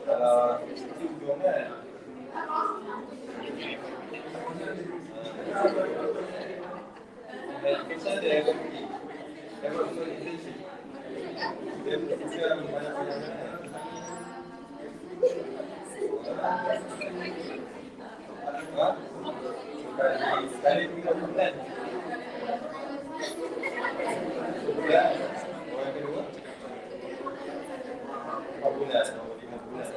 Kalau ujung kan kita ada yang pergi dapat usul internship dia bukan banyak-banyak sekali 3 bulan sebulan orang kedua 4 bulan 5 bulan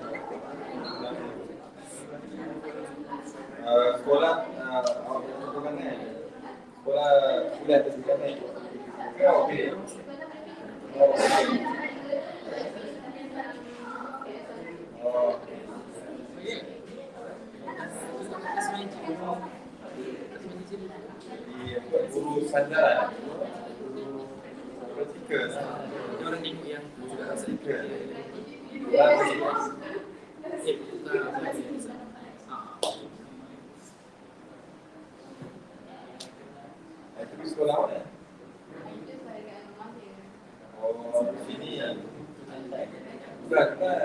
sekolah awak tentukan naik sekolah kuliah tentukan naik ke awak pilih guru sandaran praktikal orang tengok yang juga praktikal itu sekolah mana? Oh, sini bukan kan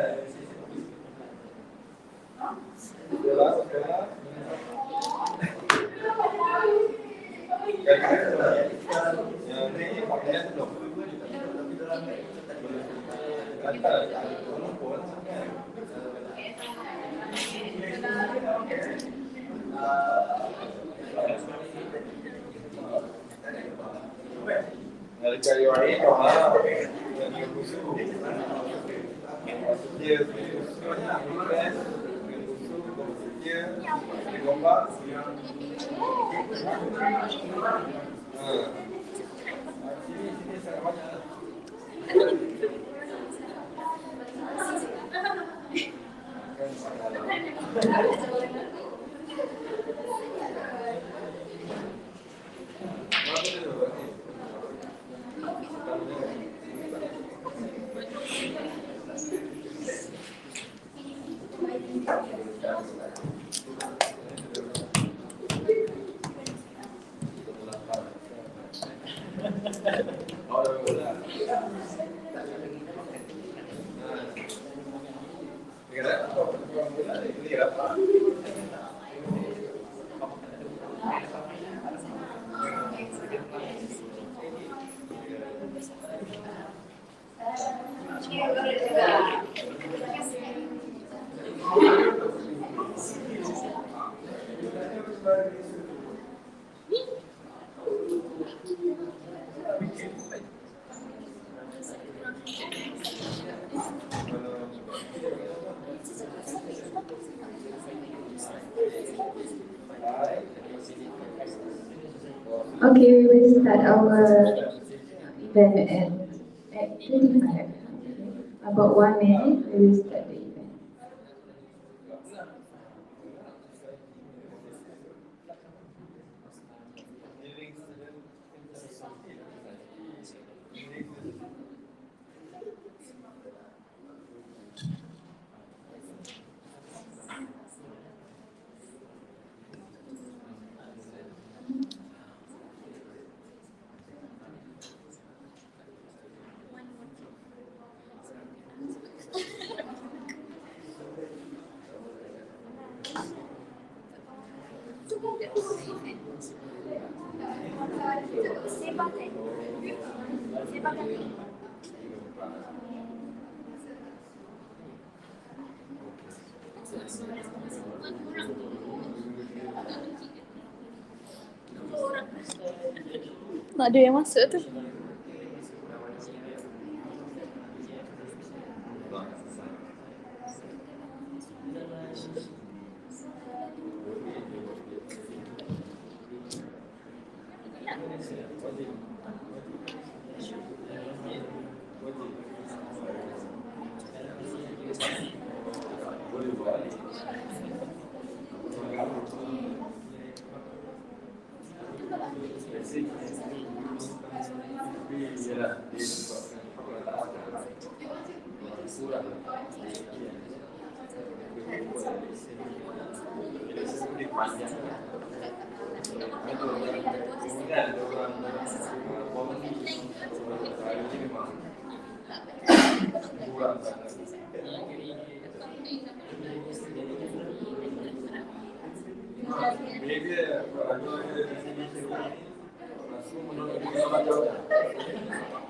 sekolah yang ni pakaian belum kata pun nalika awak faham yang khusus dia khususnya bukan khusus dia digombak sini sangat banyak Okay, we will start our event at 25. About 1 minute, we will start the event. Tak ada yang masuk tu. Behavior kalau ada di sini semua menolak jawab.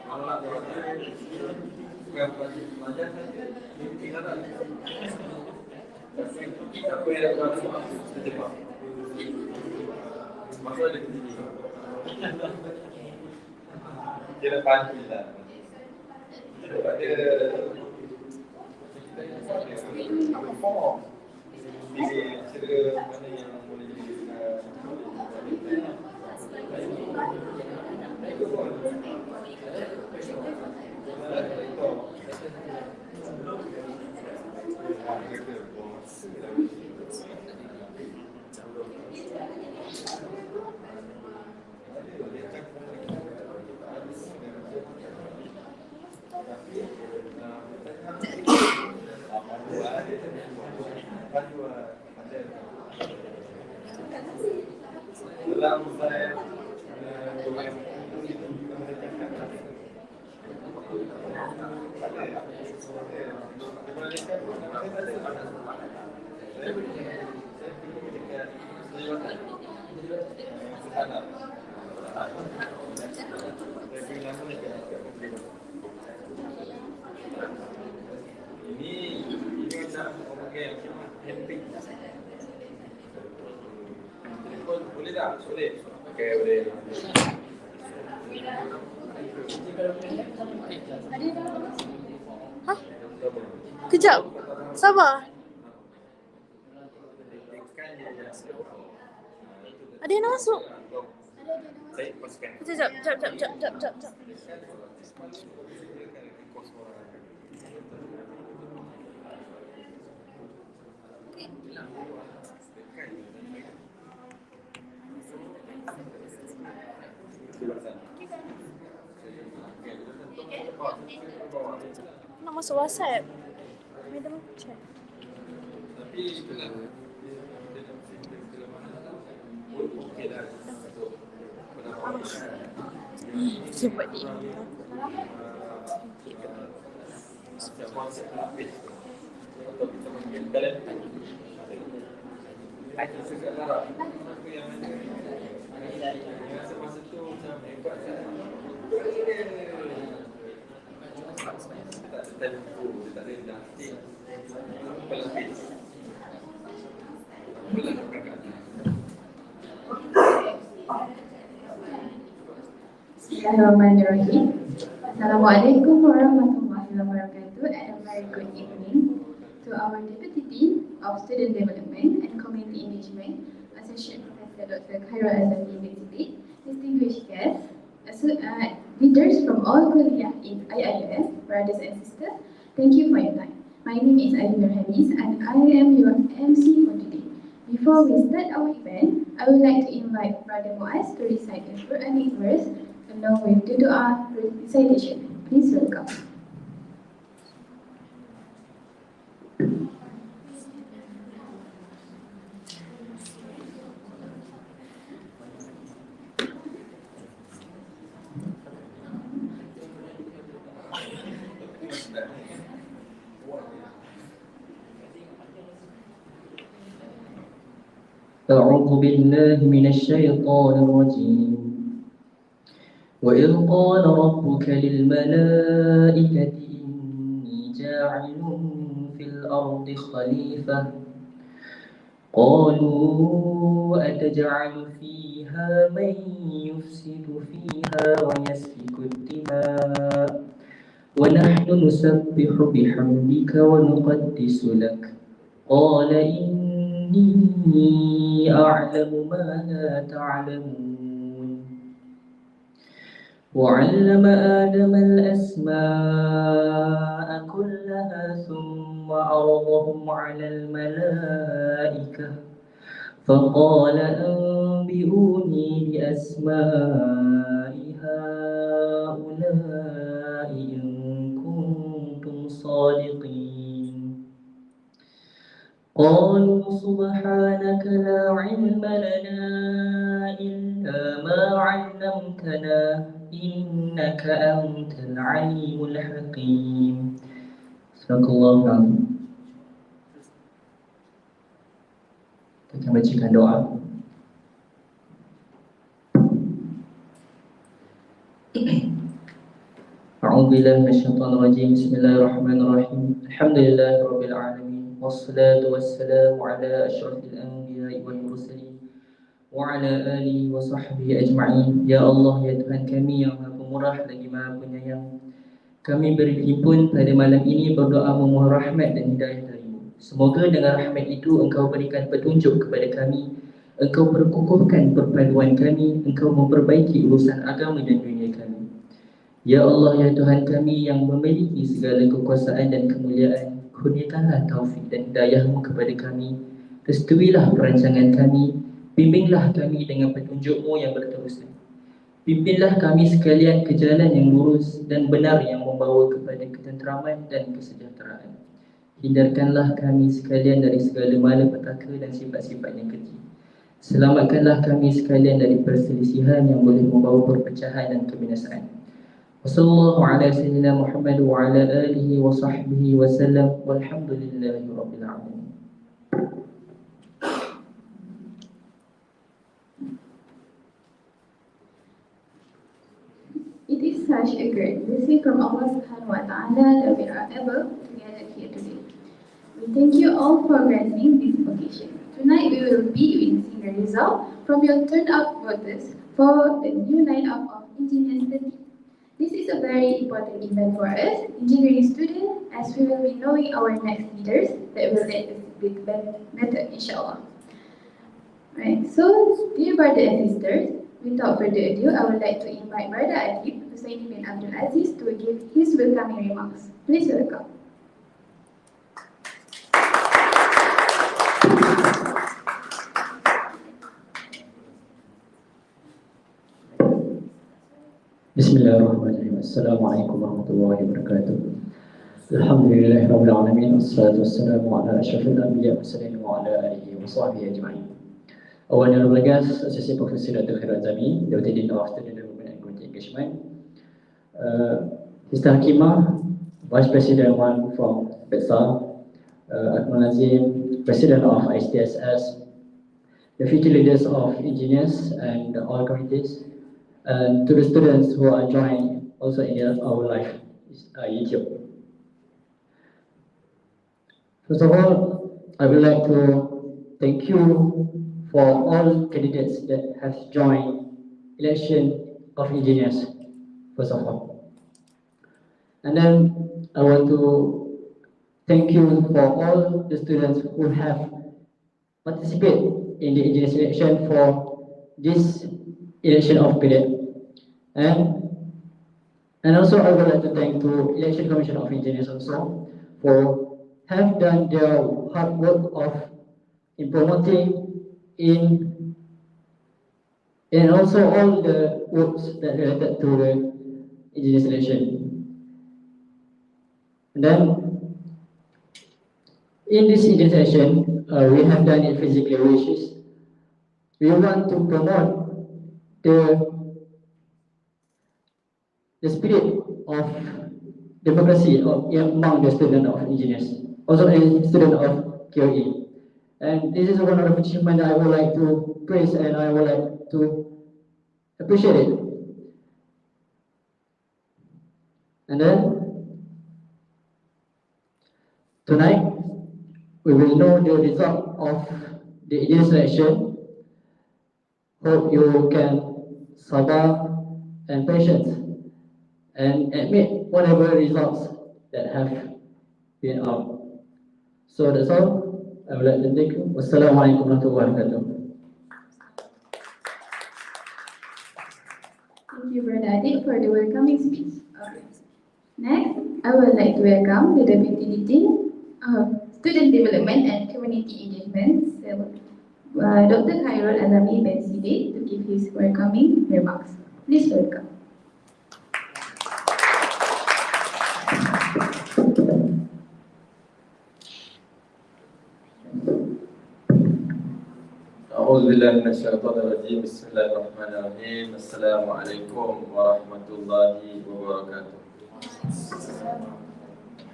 Menolak jawab bukan belajar saja, ini tinggalan. Apa yang dapat terjebak? Masuk ada di sini. Kira panci lah. Ada form. Jadi cerita mana yang boleh dalam saya ini macam orang camping. Boleh tak? Boleh. Okey, boleh. Hah? Kejap. Sabar. Ada yang nak masuk? Sekejap. Nak masuk WhatsApp. Madam chat. Tapi itulah okey dah. Cepat dia. Bismillahirrahmanirrahim. Assalamualaikum warahmatullahi wabarakatuh and a very good evening to our Deputy Dean of Student Development and Community Engagement, Associate Professor Dr. Khairul Azami Bekti, distinguished guests, leaders from all kuliah in IIS, brothers and sisters, thank you for your time. My name is Aidil Hamis and I am your MC for today. Before we start our event, I would like to invite Brother Muaz to recite the Quranic verse along with the dua recitation. Please welcome. أعوذ بالله من الشيطان الرجيم وإذ قال ربك للملائكة إني جاعل في الأرض خليفة قالوا أتجعل فيها من يفسد فيها ويسفك الدماء ونحن نسبح بحمدك ونقدس لك قال إني أعلم ما لا تعلمون وعلم آدم الأسماء كلها ثم عرضهم على الملائكة فقال أنبئوني بأسماء هؤلاء إن كنتم صادقين قالوا سبحانك لا علم لنا إلا ما علمتنا إنك أنت العليم الحكيم Sadaqallahu alazim. Kita akan bacakan doa. A'udzu billahi minasyaitonir rajim. Bismillahirrahmanirrahim. Alhamdulillahirabbil alamin. Wassalatu wassalamu ala asyrafil anbiya'i wal mursalin wa ala alihi wa sahbihi ajma'in. Ya Allah, ya Tuhan kami yang Maha Pemurah lagi Maha Penyayang, kami berhimpun pada malam ini berdoa memohon rahmat dan hidayah darimu. Semoga dengan rahmat itu Engkau berikan petunjuk kepada kami, Engkau perkukuhkan perpaduan kami, Engkau memperbaiki urusan agama dan dunia kami. Ya Allah, ya Tuhan kami yang memiliki segala kekuasaan dan kemuliaan, kurniakanlah taufik dan hidayah-Mu kepada kami. Restuilah perancangan kami, bimbinglah kami dengan petunjuk-Mu yang berterusan. Pimpinlah kami sekalian ke jalan yang lurus dan benar yang membawa kepada ketenteraman dan kesejahteraan. Hindarkanlah kami sekalian dari segala malapetaka dan sifat-sifat yang keji. Selamatkanlah kami sekalian dari perselisihan yang boleh membawa perpecahan dan kebinasaan. Wassallallahu ala sayyidina Muhammad wa ala alihi wa sahbihi wa sallam. Walhamdulillahi rabbil alamin. It is such a great blessing from Allah Subhanahu wa Ta'ala that we are able to gather here today. We thank you all for granting this occasion. Tonight we will be witnessing the result from your turned out voters for the new lineup of Enginius 30. This is a very important event for us, engineering students, as we will be knowing our next leaders that will lead us a bit better, inshallah. Right, so dear brothers and sisters, without further ado, I would like to invite Brother Adib Husaini bin Abdul Aziz to give his welcoming remarks. Please welcome. Bismillahirrahmanirrahim. Assalamualaikum warahmatullahi wabarakatuh. Alhamdulillahirabbil alamin. Wassalatu wassalamu ala asyrafil anbiya'i mursalin wa ala alihi wa sahbihi ajma'in. Awalnya guys, Associate Professor Dr. Khairul Azami, Deputy Dean of Student Development and Community Engagement. Sister Hakimah, Vice President 1 from BETSA, Akmal Nazim, President of ICTSS, the future leaders of Enginius and all communities, and to the students who are joining also in our live YouTube. First of all, I would like to thank you for all candidates that have joined election of Enginius, first of all. And then I want to thank you for all the students who have participated in the Enginius election for this election of cadet. And also I would like to thank to Election Commission of Enginius also for have done their hard work of in promoting in and also all the works that related to the Enginius election. And then in this Enginius election, we have done it physically, which is we want to promote the spirit of democracy among the student of Enginius, also a student of QE. And this is one of the achievements that I would like to praise and I would like to appreciate it. And then tonight we will know the result of the Enginius election. Hope you can sabar and patience and admit whatever results that have been out. So that's all. I would like to thank you. Wassalamualaikum warahmatullahi wabarakatuh. Thank you, Brother Adib, for the welcoming speech. Okay. Next, I would like to welcome the Deputy Dean of Student Development and Community Engagement, Dr. Khairul Azami bin Sidi, to give his welcoming remarks. Please welcome. أعوذ بالله من الشيطان الرجيم. بسم الله الرحمن الرحيم. السلام عليكم ورحمة الله وبركاته.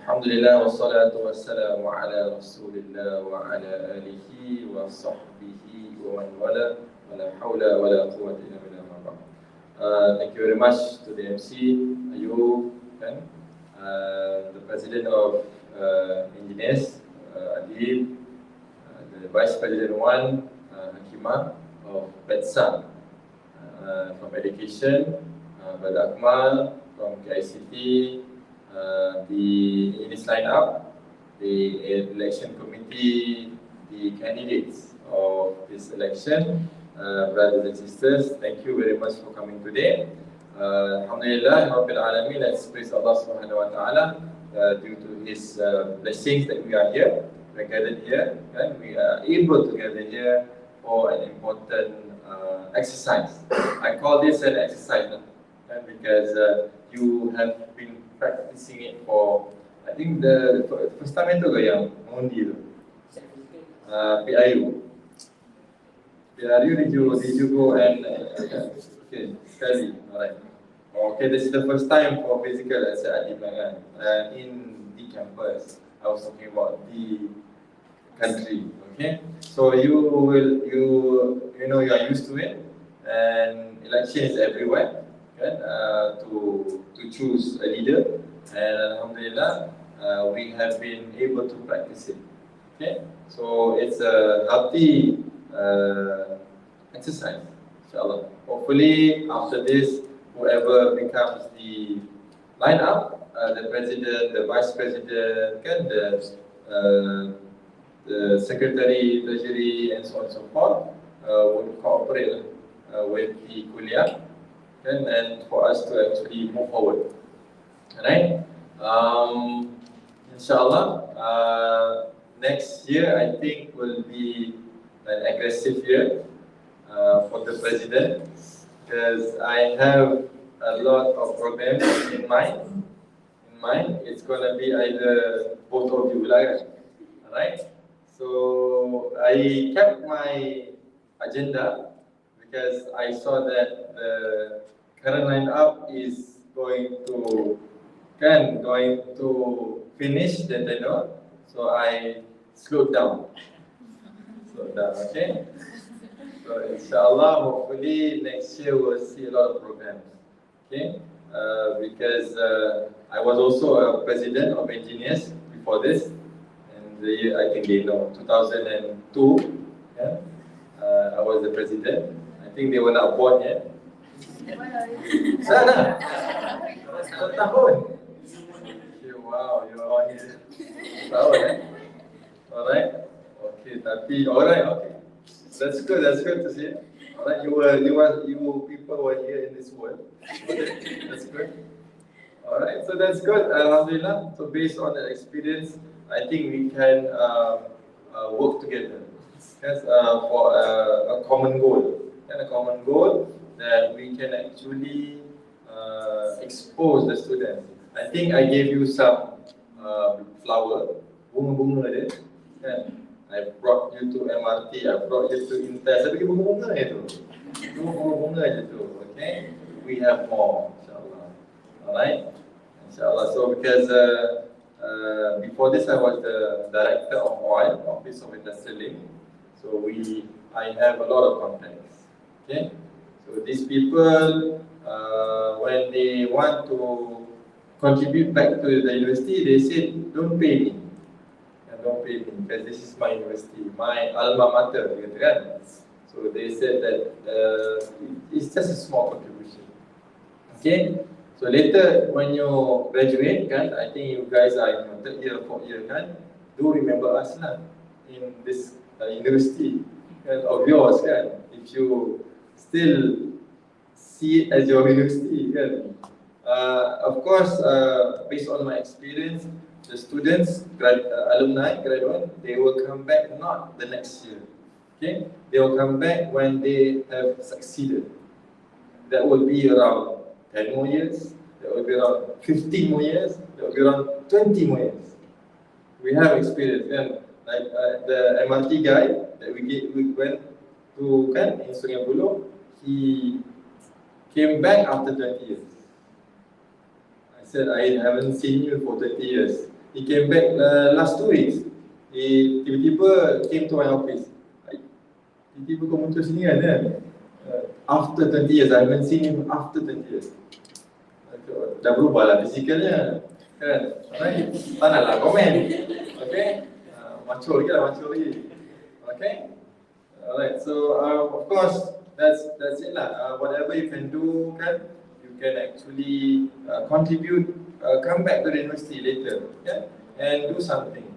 Alhamdulillah wassalatu wassalamu ala Rasulillah wa ala alihi wa sahbihi wa man wala wa la hawla wa la quwwata illa billah ma ba'd. Thank you very much to the MC, Ayub, kan? The President of Enginius, Adib, the Vice President 1, Hakimah of PETSA, from Education, Brother Akmal from KICT, the Enginius line-up, the election committee, the candidates of this election, brothers and sisters, thank you very much for coming today. Alhamdulillah, Rabbil Alameen, let's praise Allah Subhanahu wa Ta'ala due to His blessings that we are here, we are gathered here, and we are able to gather here for an important exercise. I call this an exercise because you have been practicing it for, I think the first time itu ke yang mengundi tu? PIU. PIU did you go and okay, sekali, alright. Okay, this is the first time for physical as in the campus. I was talking about the country. Okay, so you know you are used to it, and election is everywhere. Okay, to choose a leader, and Alhamdulillah, we have been able to practice it. Okay, so it's a healthy exercise, inshallah. Hopefully, after this, whoever becomes the lineup, the president, the vice president, can the secretary, treasury, and so on and so forth, would cooperate with the kuliah, and for us to actually move forward. Alright, inshallah, next year I think will be an aggressive year for the president, because I have a lot of programs in mind. It's gonna be either both of you, alright. So I kept my agenda because I saw that the current lineup is going to finish the tenure, so I slowed down. Okay. So inshallah, hopefully next year we'll see a lot of programs. Okay, because I was also a president of Enginius before this. The year, I think they know, 2002, yeah? I was the president. I think they were not born yet. Sana! Tahun! Okay, wow, you're on here. Tahun, eh? Alright? Okay, tapi, alright, okay. That's good to see. Alright, you people were here in this world. Okay, that's good. Alright, so that's good, Alhamdulillah. So based on that experience, I think we can work together for a common goal. And a common goal that we can actually expose the students. I think I gave you some flower, bunga-bunga dia. I brought you to MRT, I brought you to Intel. Saya bagi bunga-bunga itu. Bunga-bunga je tu. Okay? We have more, insyaAllah. Alright? Inshallah. So because before this I was the director of OIL, Office of Industrial Link. So I have a lot of contacts. Okay. So these people, when they want to contribute back to the university, they said, don't pay me. Don't pay me because this is my university, my alma mater. So they said that it's just a small contribution. Okay. So later, when you graduate, I think you guys are in your third year, fourth year, do remember us in this university of yours, if you still see it as your university. Of course, based on my experience, the students, alumni, graduate, they will come back not the next year. Okay, they will come back when they have succeeded. That will be around 10 more years, there will be around 15 more years, there will be around 20 more years. We have experience, like the MRT guy that we went to in Sungai Buloh, he came back after 20 years. I said, I haven't seen you for 20 years. He came back last 2 weeks. He tiba-tiba came to my office. Tiba-tiba kau muncul sini kan? After 20 years, I haven't seen him after 20 years. Dah berubah lah fisikalnya kan? Alright, tak nak lah komen. Okay, mature lagi lah, mature lagi. Okay, alright, so of course that's it lah. Whatever you can do kan, you can actually contribute, come back to the university later, yeah, and do something.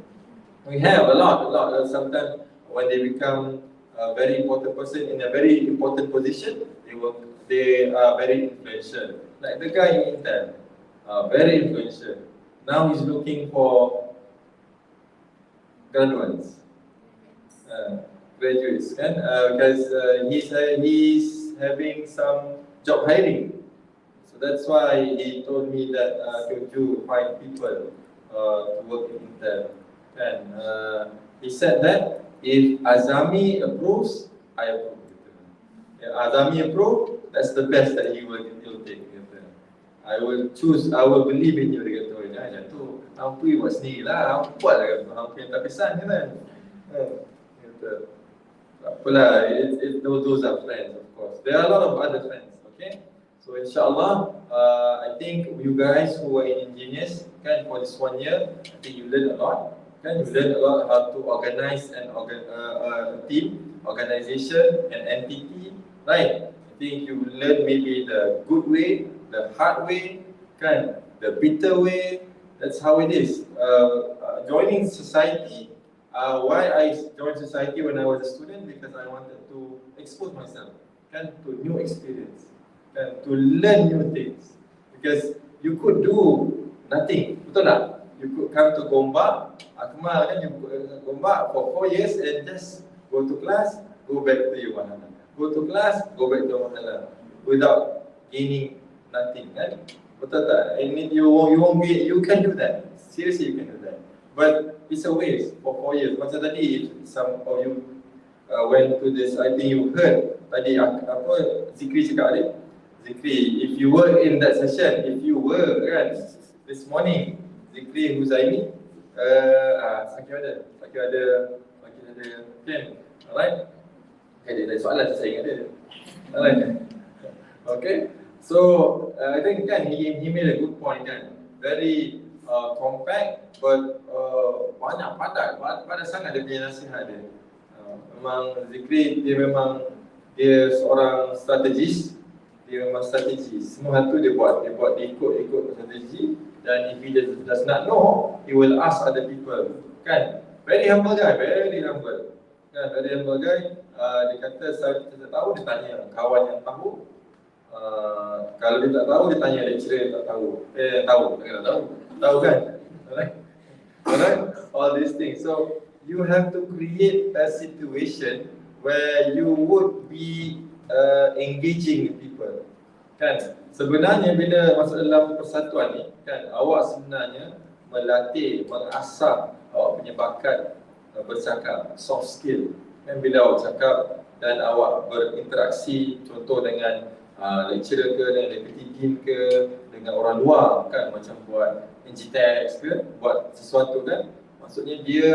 We have a lot. Sometimes when they become a very important person in a very important position, they are very influential. Like the guy in Intel, very influential. Now he's looking for graduates, kan? Because he's having some job hiring. So that's why he told me that to find people to work in Intel. And he said that if Azami approves, I approve. If Azami approves, that's the best that he will take. I will choose, I will believe in you. Dia kata, jangan tu, hampu buat sendiri lah, buat lah kata, hampu yang tak pesan kan. Kata, tak apalah, those are friends of course. There are a lot of other friends, okay. So insyaAllah, I think you guys who are in Enginius, kan, for this 1 year, I think you learn a lot. Kan, you learn a lot how to organize a team, organization, an entity, right? I think you learn maybe the good way, the hard way, kan, the bitter way. That's how it is. Joining society. Why I joined society when I was a student? Because I wanted to expose myself, kan, to new experience, kan, to learn new things. Because you could do nothing, betul tak? You could come to Gombak, Akmal kan, you Gombak for 4 years and just go to class, go back to your Wahala. Go to class, go back to Wahala, without gaining nothing, kan? Betul tak? And you can do that. Seriously, you can do that. But it's a waste for 4 years. Macam tadi, if some of you went to this, I think you heard tadi apa Zikri cakap tadi. Zikri, if you were in that session, if you were kan, this morning, Zikri Huzaimi, Sakit ada, kan? Alright? Okay, dia ada soalan saya ingat dia. Alright? Okay? So, I think kan, he made a good point kan. Very compact, but banyak padat sangat dia punya nasihat dia. Memang Zikri, dia seorang strategis. Dia memang strategis. Semua hal tu dia ikut strategi. Dan if he does not know, he will ask other people. Kan? Very humble guy, very humble. Kan? Very humble guy. Dia kata saya tak tahu, dia tanya kawan yang tahu. Kalau dia tak tahu, dia tanya lecturer yang tak tahu. Tahu kan? Alright? All these things. So you have to create a situation where you would be engaging with people. Kan? Sebenarnya bila masuk dalam persatuan ni, kan, awak sebenarnya melatih, mengasah awak punya bakat bercakap, soft skill. Kan, bila awak cakap dan awak berinteraksi, contoh dengan lecturer ke, dengan deputy dean ke, dengan orang luar, kan, macam buat NGTEX ke, buat sesuatu kan, maksudnya dia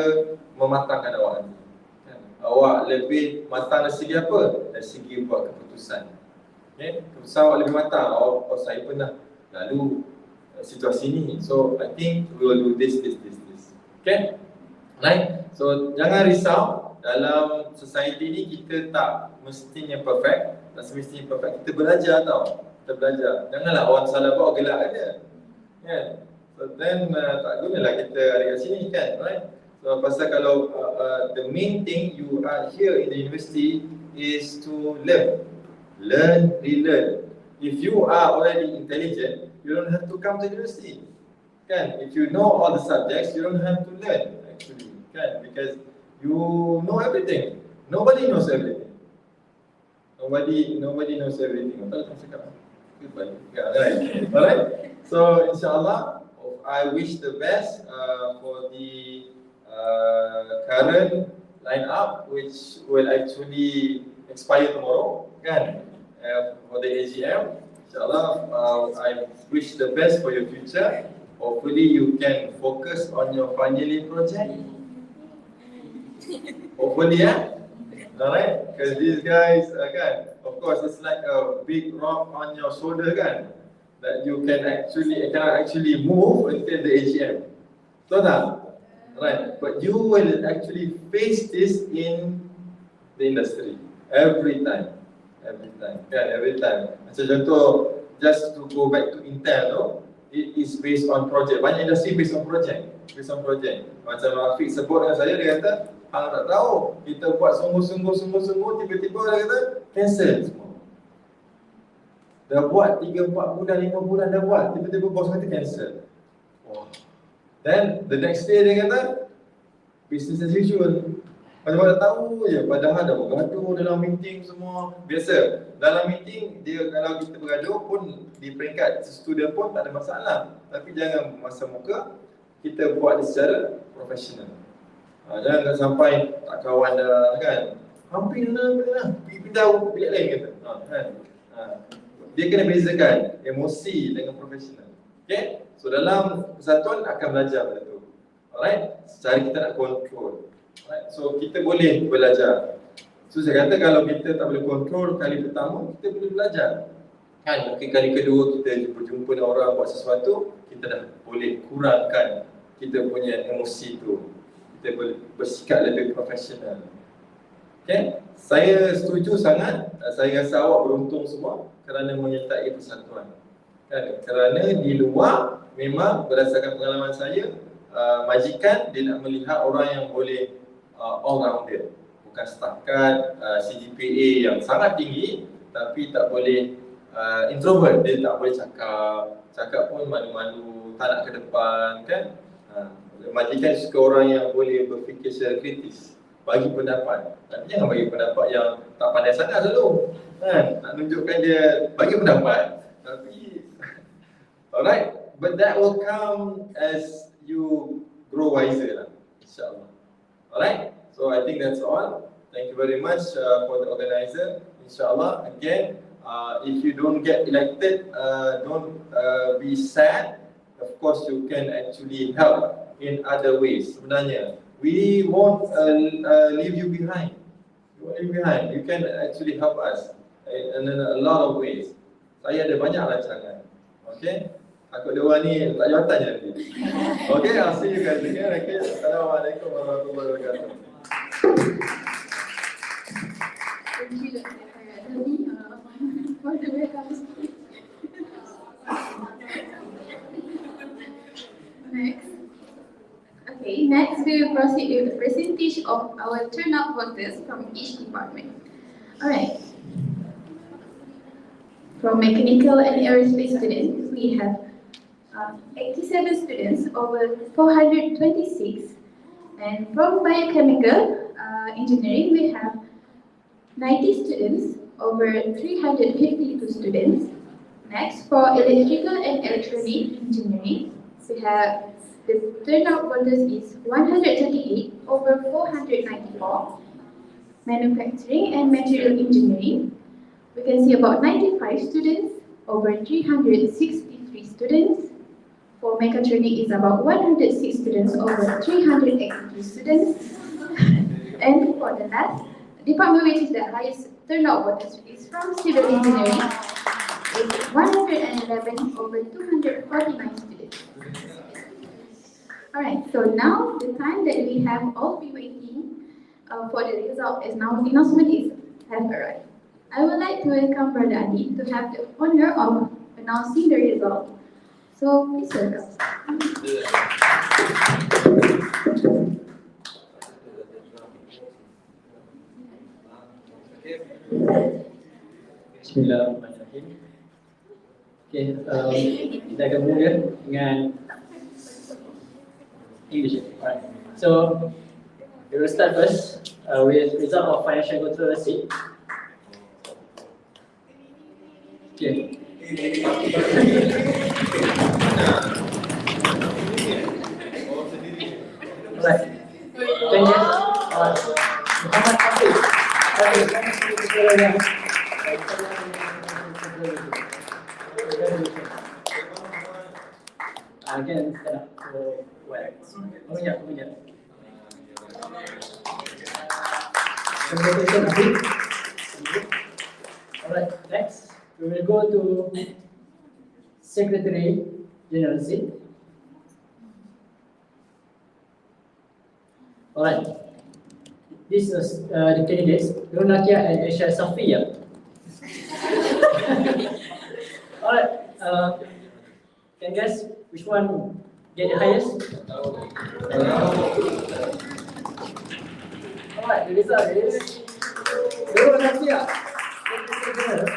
mematangkan awak nanti. Kan? Awak lebih matang dari segi apa? Dari segi buat keputusan. Okay? Keputusan awak lebih matang. Saya pernah lalu situasi ni, so I think we will do this. Okay? Right? So jangan risau, dalam society ni kita tak mestinya perfect. Tak semestinya perfect, kita belajar tau. Kita belajar. Janganlah orang salah bawa gelak aja. Kan? So then tak gunalah kita ada kat sini kan, right? So pasal kalau the main thing you are here in the university is to learn, relearn. If you are already intelligent, you don't have to come to university. Kan? If you know all the subjects, you don't have to learn actually. Kan? Because you know everything. Nobody knows everything. Nobody knows everything. Goodbye. Yeah, right. Alright. So inshallah, I wish the best for the current lineup, which will actually expire tomorrow. Kan? For the AGM. Inshallah, I wish the best for your future. hopefully you can focus on your final year project. Hopefully, alright, because these guys, kan, of course, it's like a big rock on your shoulder, kan, that you cannot actually move until the AGM. Betul tak? Right, but you will actually face this in the industry every time, kan, every time. Macam contoh, just to go back to Intel tu, it is based on project. Banyak industri based on project. Macam Rafiq sebut dengan saya, dia kata, hang tak tahu, kita buat sungguh-sungguh, tiba-tiba dia kata, cancel semua. Dah buat 3-4 bulan, 5 bulan dah buat, tiba-tiba bos kata cancel. Wah. Then the next day dia kata business as usual. Macam-macam tahu je, padahal dah bergaduh dalam meeting semua. Biasa, dalam meeting dia kalau kita bergaduh pun di peringkat student pun tak ada masalah. Tapi jangan masa muka, kita buat secara profesional. Jangan sampai tak kawan dah, kan. Hampir dah, pergi pindah bilik lain kata. Kan? Dia kena bezakan emosi dengan profesional. Okay? So dalam persatuan akan belajar benda tu. Alright? Secara kita nak control. Alright? So kita boleh belajar. So saya kata kalau kita tak boleh control kali pertama, kita boleh belajar. Kan? Mungkin kali kedua kita berjumpa dengan orang buat sesuatu, kita dah boleh kurangkan kita punya emosi tu. Kita boleh bersikap lebih profesional. Okay? Saya setuju sangat. Saya rasa awak beruntung semua kerana menyertai persatuan. Kan? Kerana di luar memang berdasarkan pengalaman saya, majikan dia nak melihat orang yang boleh all rounder, bukan setakat CGPA yang sangat tinggi tapi tak boleh introvert, dia tak boleh cakap pun malu-malu, tak nak ke depan, kan. Majikan suka orang yang boleh berfikir secara kritis, bagi pendapat. Tapi jangan bagi pendapat yang tak pandai sangat selalu, kan. Nak tunjukkan dia bagi pendapat tapi alright, but that will come as you grow wiser lah, insyaAllah. Alright, so I think that's all. Thank you very much for the organizer. InsyaAllah, again, if you don't get elected, don't be sad. Of course, you can actually help in other ways. Sebenarnya, we won't leave you behind. You can actually help us in a lot of ways. Saya ada banyak rancangan. Okay? Takut dia orang ni tak jawatan je nanti. Okay, I'll see you guys again. Okay, Assalamualaikum warahmatullahi wabarakatuh. Thank you, Dr. Khairul, for the welcome speech. Next we will proceed with the presentation of our turnout voters from each department. Alright. From mechanical and aerospace students, we have 87 students, over 426. And from biochemical engineering, we have 90 students, over 352 students. Next, for electrical and electronic engineering, we have the turnout voters is 138, over 494. Manufacturing and material engineering, we can see about 95 students, over 363 students. For mechatronic is about 106 students, over 383 students. And for the last department, which is the highest turnout voters, is from civil engineering, is 111, over 249 students. Alright, so now the time that we have all been waiting for the result is now announcement has arrived. I would like to welcome Brother Adi to have the honor of announcing the result. So please welcome. Bismillahirrahmanirrahim. Okay, kita akan mula dengan English. Alright. So we will start first with result of financial control receipt. Okay. Alright. Thank you. Muhammad Hafiz. can stand up. So, well, oh yeah. Congratulations, Abid. Alright, next we will go to Secretary General seat. Alright, this is the candidates, Nur Nakia and Aisha Safia. Alright, can you guess which one get the highest? Alright, the result is Nur Nakia, Secretary General,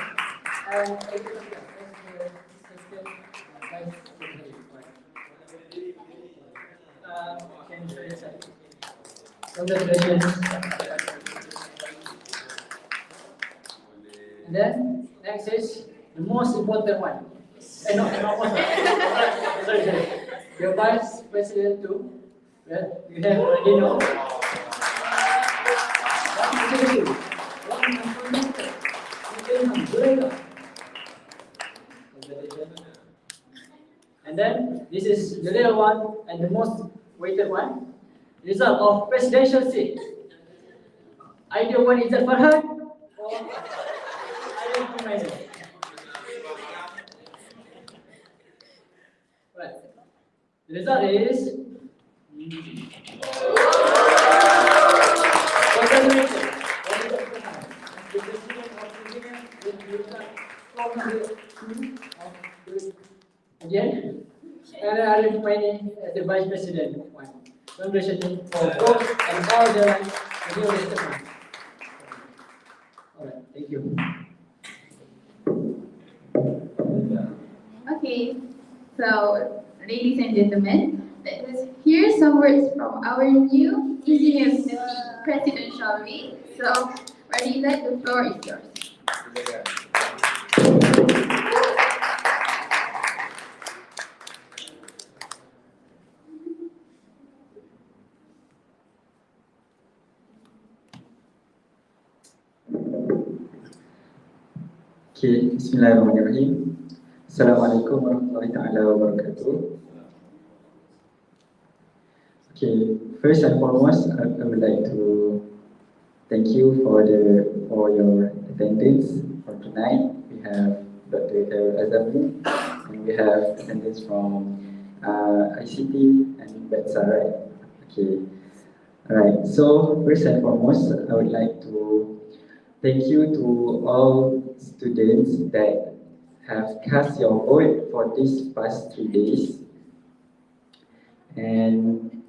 and Aisha Safia. Can you show yourself? Congratulations. And then next is the most important one. Not most. Sorry. Your vice president too. Well, you have already know. And then this is the real one and the most weighted one. Result of presidential seat. Either one is Farhan or either one. Right. The result is congratulations. The president of Enginius will result 402 again. And Arif Maini as the vice president one. Congratulations for both and all the new listeners. Alright, thank you. Okay, so ladies and gentlemen, let us hear some words from our new Enginius president, shall we? So, Radila, the floor is yours. Okay, Bismillahirrahmanirrahim. Assalamualaikum warahmatullahi taala wabarakatuh. Okay, first and foremost, I would like to thank you for your attendance for tonight. We have Dr. Khairul Azami, and we have attendance from ICT and Betsar. Okay, alright. So first and foremost, I would like to thank you to all students that have cast your vote for these past 3 days. And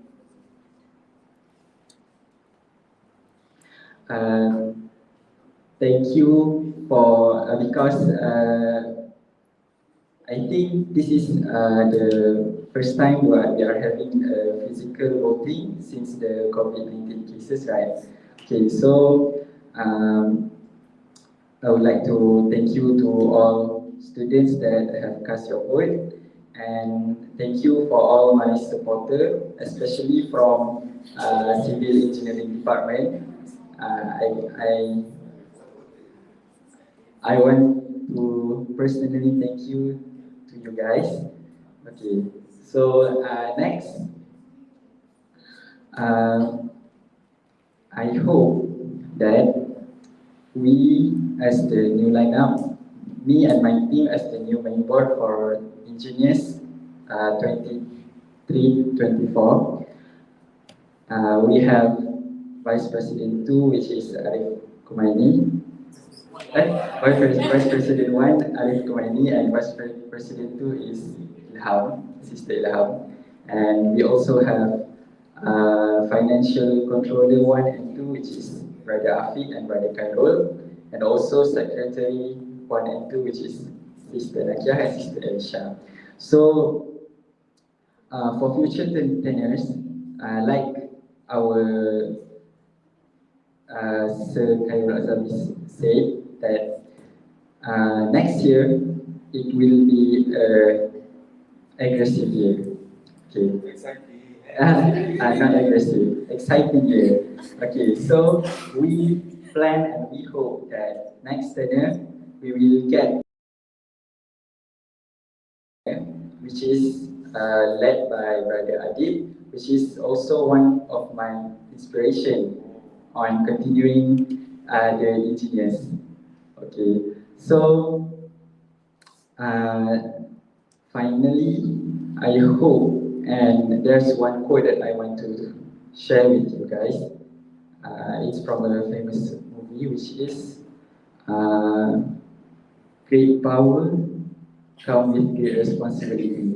thank you for because I think this is the first time we are having physical voting since the COVID-19 cases, right? Okay, so I would like to thank you to all students that have cast your vote, and thank you for all my supporters, especially from civil engineering department. I want to personally thank you to you guys. Okay, so next, I hope that we as the new lineup, me and my team as the new main board for Enginius 23-24, we have Vice President 2, which is Arif Kumaini, Vice President 1, Arif Kumaini, and Vice President 2 is Ilham, Sister Ilham. And we also have Financial Controller 1 and 2, which is Brother Afiq and Brother Khairul, and also Secretary 1 and 2, which is Sister Nakia and Sister Aisha. So, for future tenures, like our Sir Khairul Azami said, that next year it will be an aggressive year. Okay. Not aggressive, exciting year. Okay, so we plan and we hope that next tenure we will get, which is led by Brother Adib, which is also one of my inspiration on continuing the Enginius. Okay, so finally, I hope, and there's one quote that I want to share with you guys. It's from a famous movie, which is great power come with great responsibility.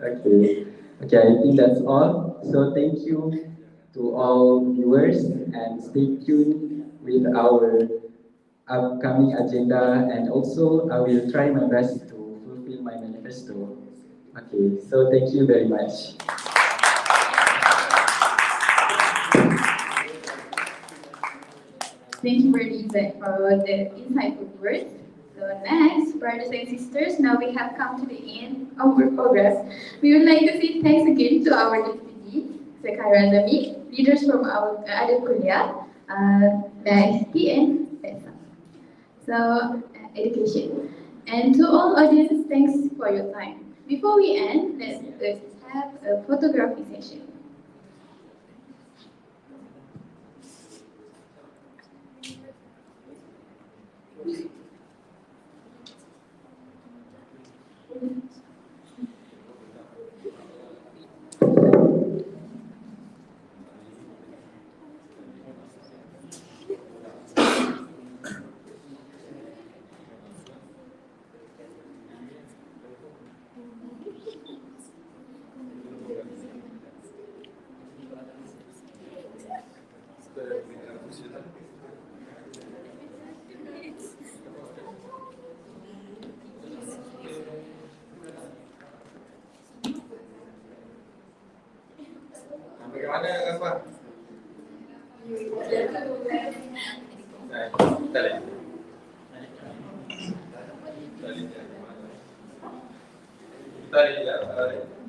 Okay, okay, I think that's all. So thank you to all viewers and stay tuned with our upcoming agenda, and also I will try my best to fulfill my manifesto. Okay, so thank you very much. Thank you very much for the insightful words. So next, brothers and sisters, now we have come to the end of our program. We would like to say thanks again to our deputy, Sekhaira Zami, leaders from our other kuliah, BST and PESA. So, education. And to all audience, thanks for your time. Before we end, let's have a photography session. Bagaimana Kasman? Tali. Tali. Tali.